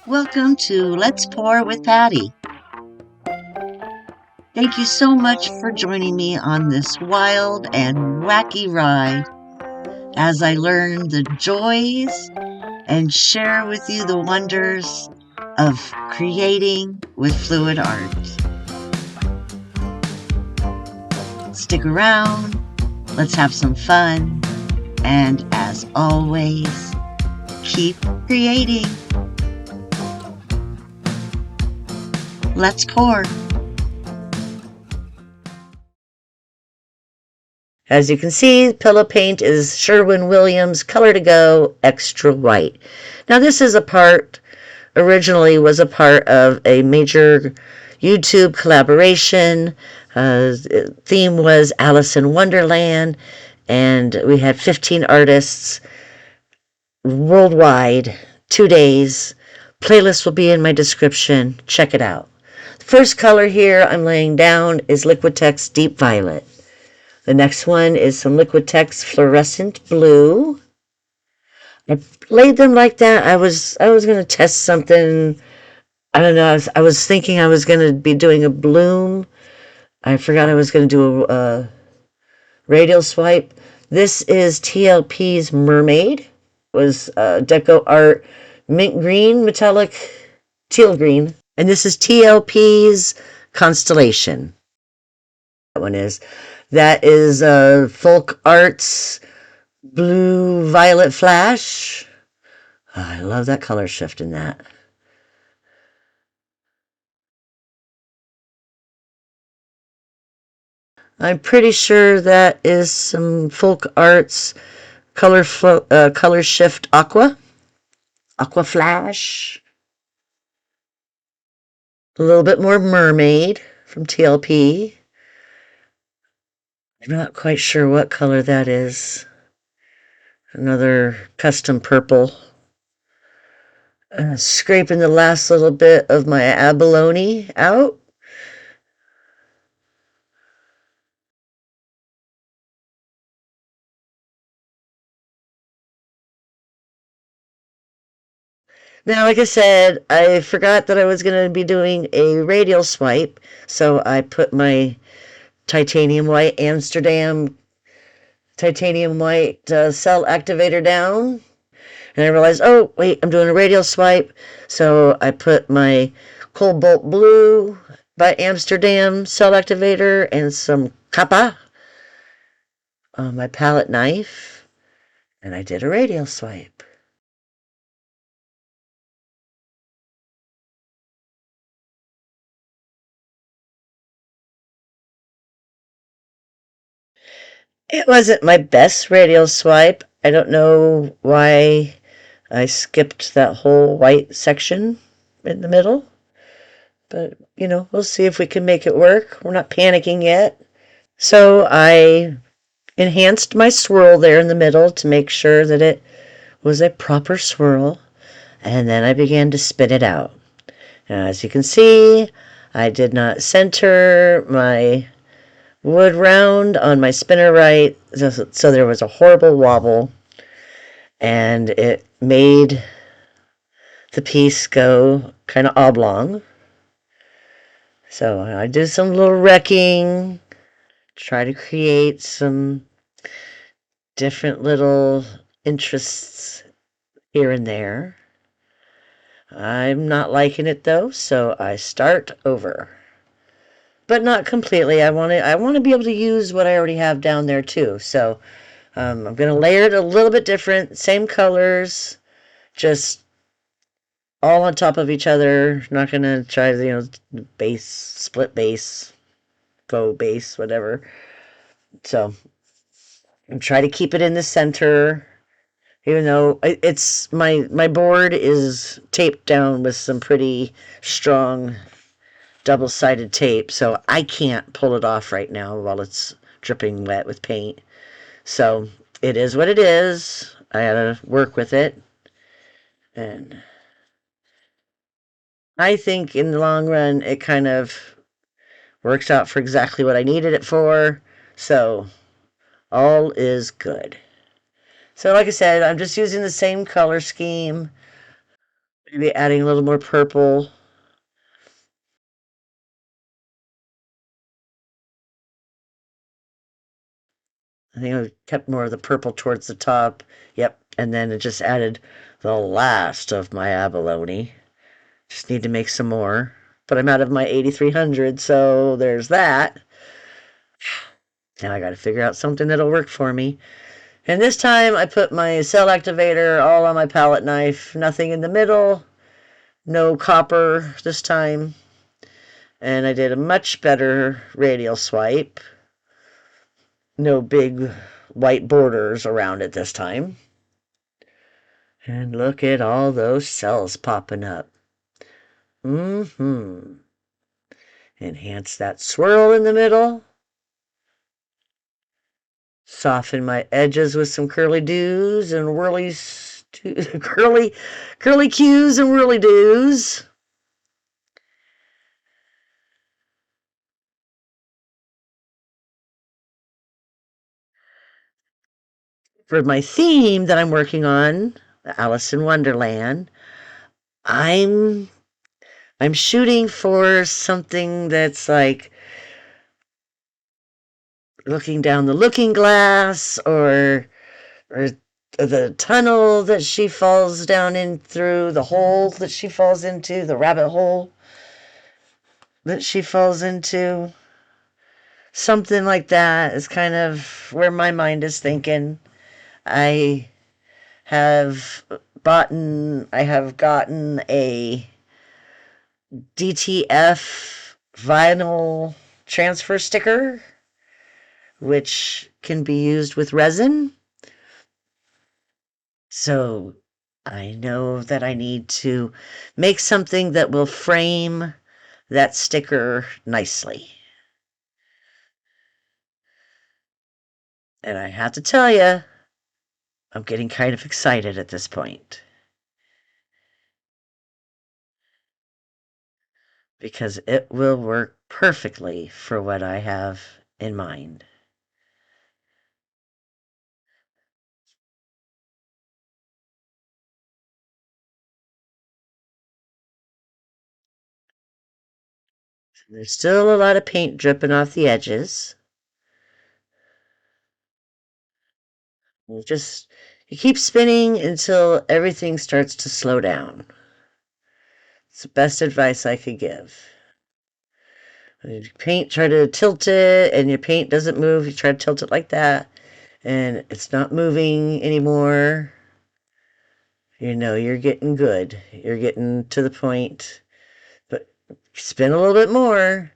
Welcome to Let's Pour with Patty. Thank you so much for joining me on this wild and wacky ride as I learn the joys and share with you the wonders of creating with fluid art. Stick around, let's have some fun, and as always, keep creating. Let's pour. As you can see, pillow paint is Sherwin-Williams Color to Go Extra White. Now this is originally was a part of a major YouTube collaboration. Theme was Alice in Wonderland, and we had 15 artists worldwide, 2 days. Playlist will be in my description. Check it out. The first color here I'm laying down is Liquitex Deep Violet. The next one is some Liquitex Fluorescent Blue. I laid them like that. I was going to test something. I don't know. I was thinking I was going to be doing a bloom. I forgot I was going to do a radial swipe. This is TLP's Mermaid. It was Deco Art Mint Green, Metallic Teal Green. And this is TLP's Constellation. That is Folk Arts Blue Violet Flash. Oh, I love that color shift in that. I'm pretty sure that is some Folk Arts color shift Aqua Flash. A little bit more Mermaid from TLP. I'm not quite sure what color that is. Another custom purple. Scraping the last little bit of my abalone out. Now, like I said, I forgot that I was going to be doing a radial swipe, so I put my titanium white Amsterdam titanium white cell activator down, and I realized, oh wait, I'm doing a radial swipe, so I put my cobalt blue by Amsterdam cell activator and some kappa on my palette knife, and I did a radial swipe. It wasn't my best radial swipe. I don't know why I skipped that whole white section in the middle. But, we'll see if we can make it work. We're not panicking yet. So I enhanced my swirl there in the middle to make sure that it was a proper swirl. And then I began to spin it out. Now, as you can see, I did not center my wood round on my spinner right, so there was a horrible wobble, and it made the piece go kind of oblong. So I did some little wrecking, try to create some different little interests here and there. I'm not liking it though, so I start over. But not completely. I want to be able to use what I already have down there too. So I'm going to layer it a little bit different. Same colors, just all on top of each other. Not going to try, base, split base, faux base, whatever. So I'm trying to keep it in the center. Even though it's my board is taped down with some pretty strong double-sided tape, so I can't pull it off right now while it's dripping wet with paint. So it is what it is. I gotta work with it, and I think in the long run it kind of works out for exactly what I needed it for, so all is good. So like I said, I'm just using the same color scheme. Maybe adding a little more purple. I think I kept more of the purple towards the top. Yep. And then it just added the last of my abalone. Just need to make some more. But I'm out of my 8300, so there's that. Now I got to figure out something that'll work for me. And this time I put my cell activator all on my palette knife. Nothing in the middle. No copper this time. And I did a much better radial swipe. No big white borders around it this time. And look at all those cells popping up. Mm-hmm. Enhance that swirl in the middle. Soften my edges with some curly doos and whirlies, curly cues and whirly doos. For my theme that I'm working on, Alice in Wonderland, I'm shooting for something that's like looking down the looking glass, or the tunnel that she falls down in through, the hole that she falls into, the rabbit hole that she falls into. Something like that is kind of where my mind is thinking. I I have gotten a DTF vinyl transfer sticker, which can be used with resin. So I know that I need to make something that will frame that sticker nicely. And I have to tell you, I'm getting kind of excited at this point. Because it will work perfectly for what I have in mind. There's still a lot of paint dripping off the edges. You keep spinning until everything starts to slow down. It's the best advice I could give. When you paint, try to tilt it, and your paint doesn't move. You try to tilt it like that, and it's not moving anymore. You know, you're getting good. You're getting to the point. But spin a little bit more,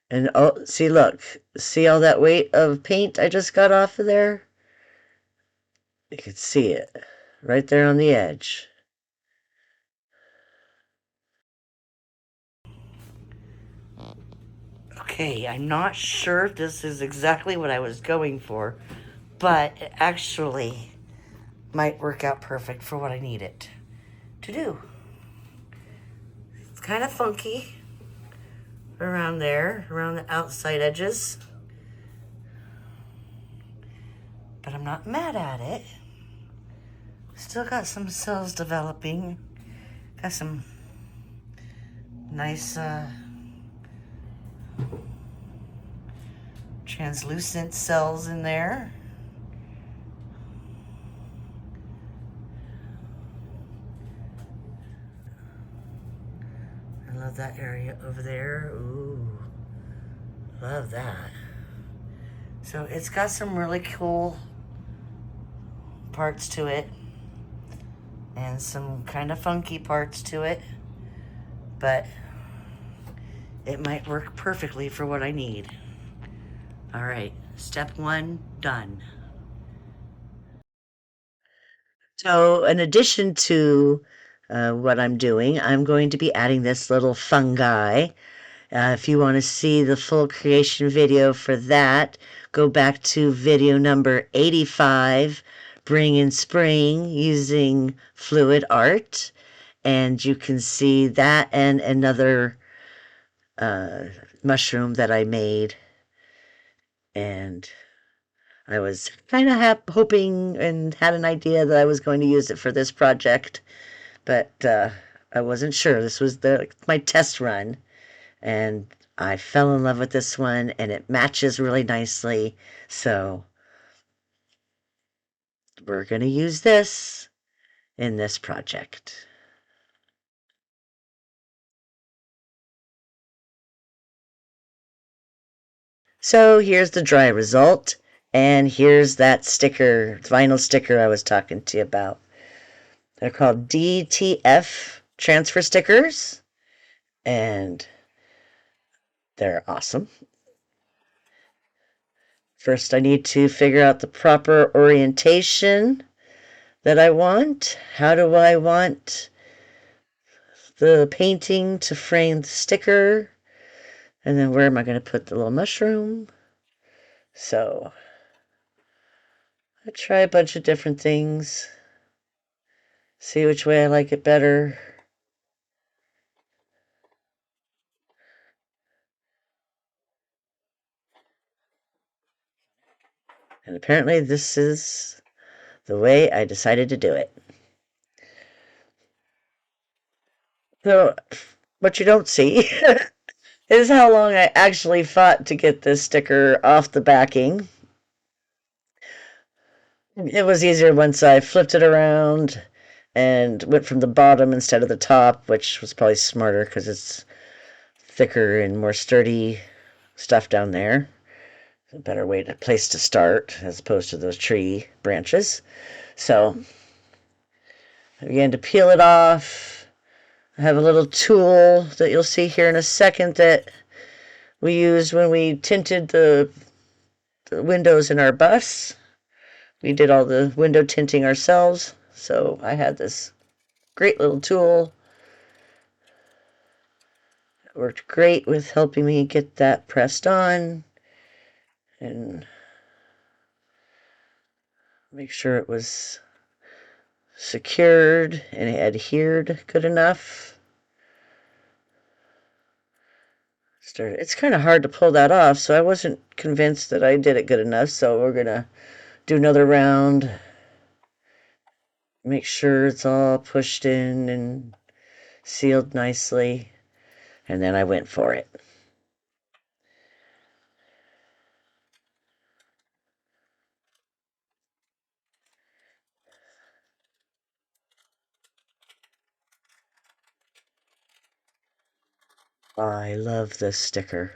and oh, see, look. See all that weight of paint I just got off of there? You can see it right there on the edge. Okay, I'm not sure if this is exactly what I was going for, but it actually might work out perfect for what I need it to do. It's kind of funky around there, around the outside edges, but I'm not mad at it. Still got some cells developing. Got some nice translucent cells in there. I love that area over there. Ooh, love that. So it's got some really cool parts to it and some kind of funky parts to it, but it might work perfectly for what I need. All right, step one, done. So in addition to what I'm doing, I'm going to be adding this little fungi. If you want to see the full creation video for that, go back to video number 85, Bring in Spring, using fluid art. And you can see that and another mushroom that I made. And I was kind of hoping and had an idea that I was going to use it for this project. But I wasn't sure. This was my test run, and I fell in love with this one, and it matches really nicely. So we're going to use this in this project. So here's the dry result, and here's that sticker, vinyl sticker I was talking to you about. They're called DTF transfer stickers, and they're awesome. First, I need to figure out the proper orientation that I want. How do I want the painting to frame the sticker? And then where am I going to put the little mushroom? So I try a bunch of different things, see which way I like it better. And apparently this is the way I decided to do it. So what you don't see is how long I actually fought to get this sticker off the backing. It was easier once I flipped it around and went from the bottom instead of the top, which was probably smarter because it's thicker and more sturdy stuff down there. It's a better place to start as opposed to those tree branches. So I began to peel it off. I have a little tool that you'll see here in a second that we used when we tinted the windows in our bus. We did all the window tinting ourselves, so I had this great little tool. It worked great with helping me get that pressed on and make sure it was secured and adhered good enough. It's kind of hard to pull that off, so I wasn't convinced that I did it good enough, so we're going to do another round, make sure it's all pushed in and sealed nicely, and then I went for it. I love this sticker.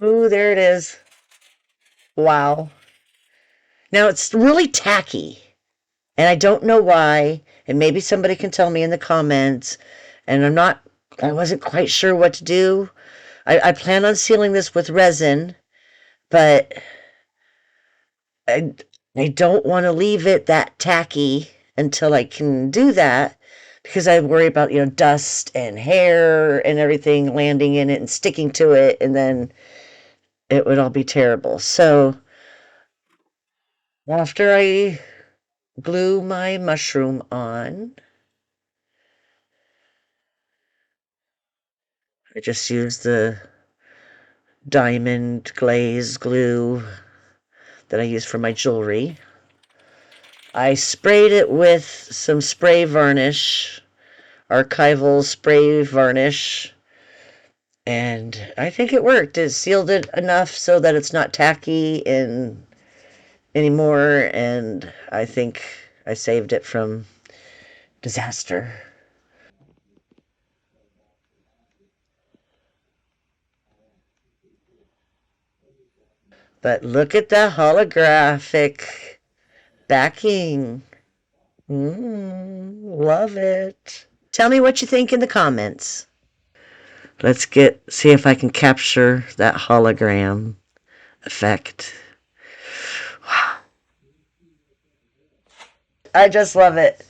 Ooh, there it is. Wow. Now it's really tacky, and I don't know why, and maybe somebody can tell me in the comments, and I wasn't quite sure what to do. I plan on sealing this with resin, but I, I don't want to leave it that tacky until I can do that because I worry about, dust and hair and everything landing in it and sticking to it, and then it would all be terrible. So after I glue my mushroom on, I just use the diamond glaze glue that I use for my jewelry. I sprayed it with some spray varnish, archival spray varnish, and I think it worked. It sealed it enough so that it's not tacky anymore, and I think I saved it from disaster. But look at the holographic backing. Love it. Tell me what you think in the comments. Let's see if I can capture that hologram effect. Wow. I just love it.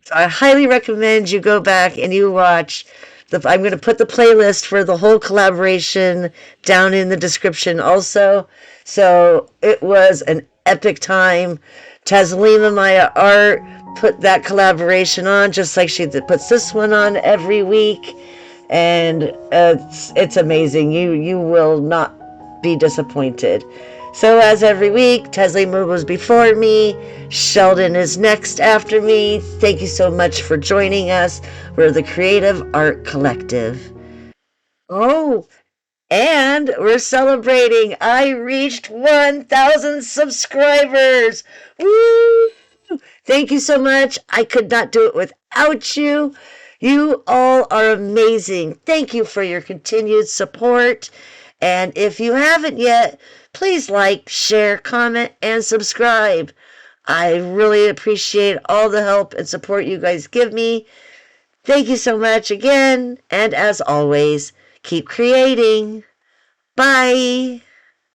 So I highly recommend you go back and you watch. I'm going to put the playlist for the whole collaboration down in the description also. So it was an epic time. Tazlima Maya Art put that collaboration on just like she puts this one on every week. And it's amazing. You will not be disappointed. So as every week, Tesley Moo was before me. Sheldon is next after me. Thank you so much for joining us. We're the Creative Art Collective. Oh, and we're celebrating. I reached 1,000 subscribers. Woo! Thank you so much. I could not do it without you. You all are amazing. Thank you for your continued support. And if you haven't yet, please like, share, comment, and subscribe. I really appreciate all the help and support you guys give me. Thank you so much again. And as always, keep creating. Bye.